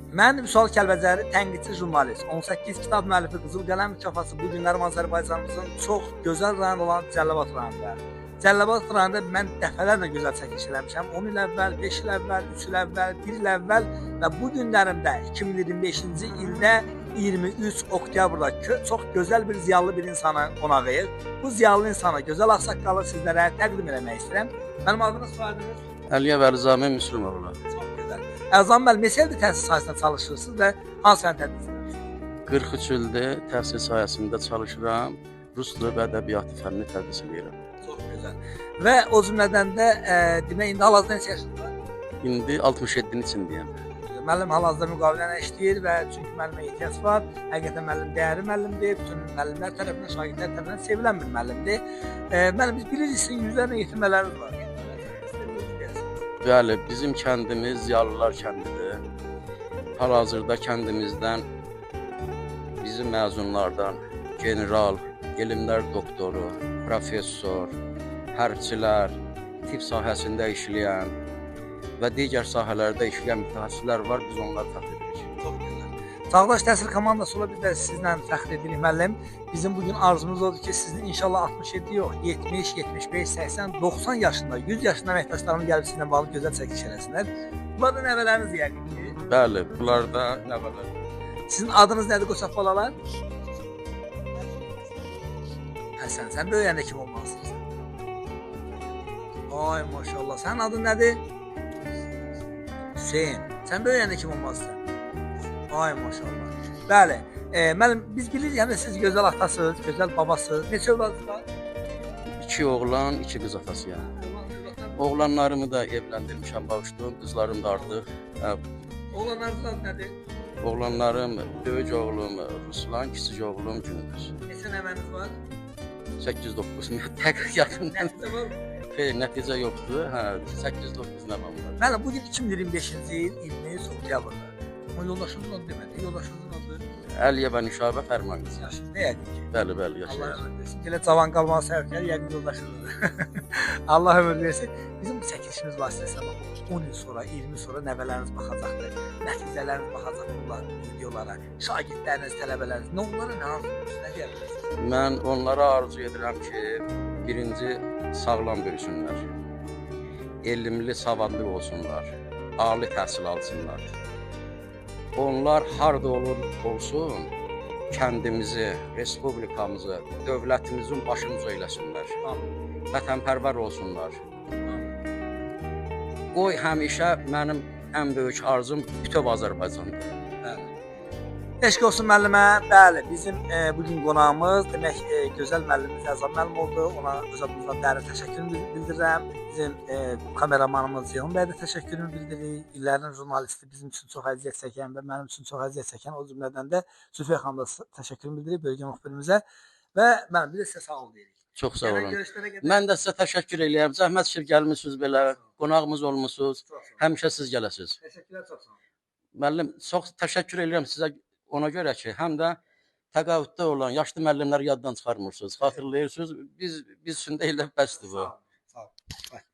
Mən Vüsal Kəlbəcəri, tənqidçi jurnalist, 18 kitab müəllifi Qızıl Qələm mükafatı bu günlərim Azərbaycanımızın çox gözəl rayonu olan Cəlilabad rayonunda. Cəlilabad rayonunda mən dəfələrlə gözəl çəkiliş eləmişəm. 10 il əvvəl, 5 il əvvəl, 3 il əvvəl, 1 il əvvəl və bu günlərimdə 2025-ci ildə 23 oktyabrda çox gözəl bir ziyallı bir insana qonağıyıq. Bu ziyallı insana gözəl ağsaqqalı sizlərə təqdim eləmək istəyirəm. Mənim adınız soyadınız? Əliyev Əlizamin Müslümoğlu. Çox gözəl. Əzam müəllim, neçə ildir təhsil sahəsində çalışırsınız və hansı fənn tədris edirsiniz? 43 ildir təhsil sahəsində çalışıram. Rus dili və ədəbiyyatı fənni tədris edirəm. Çox gözəl. Və o cümlədən də demək indi hal-hazırda neçə yaşınızda? İndi 67-nin içindəyəm. Müəllim hal-hazırda müqavilənə işləyir və çünki müəllimə ehtiyac var. Həqiqətən müəllim dəyərli müəllimdir. Bütün müəllimlər tərəfindən, şagirdlər tərəfindən sevilən bir müəllimdir. Müəllim, biz bilirik sizin yüzlərlə yetirmələriniz var. Bəli, bizim kəndimiz Ziyallılar kəndidir. Hal-hazırda kəndimizdən bizim məzunlardan general, elmlər doktoru, professor, hərbçilər, tibb sahəsində işləyən və digər sahələrdə işləyən mütəxəssislər var. Biz onları təqdim edirik. Çox gözəl. Çağdaş təhsil komandası ola biz də sizlə fəxr edirik müəllim. Bizim bugün arzumuz odur ki, sizin inşallah 67 yox, 70, 75, 80, 90 yaşında, 100 yaşında əməkdaşlarımız gəlib sizinlə bağlı gözəl çəkiliş eləsinlər. Bunlar da nəvələriniz yəqin ki. Bəli, bunlar da nəvələr. Sizin adınız nədir qoçaq balalar? Həsən, sən böyüyəndə kim olmaq istəyirsən? Ay maşallah. Sənin adın nədir? Hüseyn. Sən böyüyəndə kim olmaq istəyirsən? Ay maşallah. Bəli. Müəllim, biz bilirik yəni siz gözəl atasınız, gözəl babasınız. Neçə övladınız var? 2 oğlan, 2 qız atasıyam. Oğlanlarımı da evləndirmişəm, bağışladım. Qızlarım da artıq. Oğlanlarınız adı nədir? Oğlanlarım, böyük oğlum Ruslan, kiçik oğlum Gündüz. Neçə nəvəniz var? 8-9 təqrib yaxından. Nəticə var? Xeyr, nəticə yoxdur. Hə, 8-9 nəvəm var. Müəllim, bugün 2025-ci il 23 oktyabrda. Amma yoldaşınızın adı demədi. Yoldaşınızın adı Əliyeva Nüşabə Fərmanqızı. yaşında yəqin ki. Bəli, Allah yaşayır. ömür versin. Belə cavan qalmağı səbəbkar yəqin yoldaşınızdır. Allah ömür versin. Bizim bu çəkilişimiz vasitəsilə 10 il sonra, 20 il sonra nəvələriniz baxacaqdır. Nəticələriniz baxacaq bunlar videolara. Şagirdləriniz, tələbələriniz. Nə onlara nə arzulayırsınız? Nə deyərsiniz? Mən onlara arzu edirəm ki, birinci sağlam böyüsünlər. Elmli, savadlı olsunlar. Ali təhsil alsınlar. Onlar harda olsun, kəndimizi, respublikamızı, dövlətimizin başımıza eləsinlər. Vətənpərvər olsunlar. Qoy həmişə mənim ən böyük arzum bütöv Azərbaycandır. Eşq olsun müəllimə. Bəli, bizim bugün qonağımız demək gözəl müəllimimiz Əzam müəllim oldu. Ona öz adımızdan dərin təşəkkürümü bildirirəm. Bizim kameramanımız Ceyhun bəyə də təşəkkürümü bildiririk. İllərin jurnalisti bizim üçün çox əziyyət çəkən və mənim üçün çox əziyyət çəkən o cümlədən də Zülfiyə xanım da təşəkkürümü bildiririk bölgə müxbirimizə və mən bir də sizə sağ ol deyirik. Çox sağ olun. Görüşlərə qədər. Mən də sizə təşəkkür edirəm. Zəhmət şir gəlmisiniz belə, qonağımız olmusunuz. Həmişə siz gələsiniz. Təşəkkürlər, çox sağ olun. Müəllim, çox təşəkkür edirəm sizə ona görə ki, həm də təqaüddə olan yaşlı müəllimləri yaddan çıxarmırsınız, xatırlayırsınız. Biz üçün də elə bəsdir bu. Sağ olun. Sağ olun.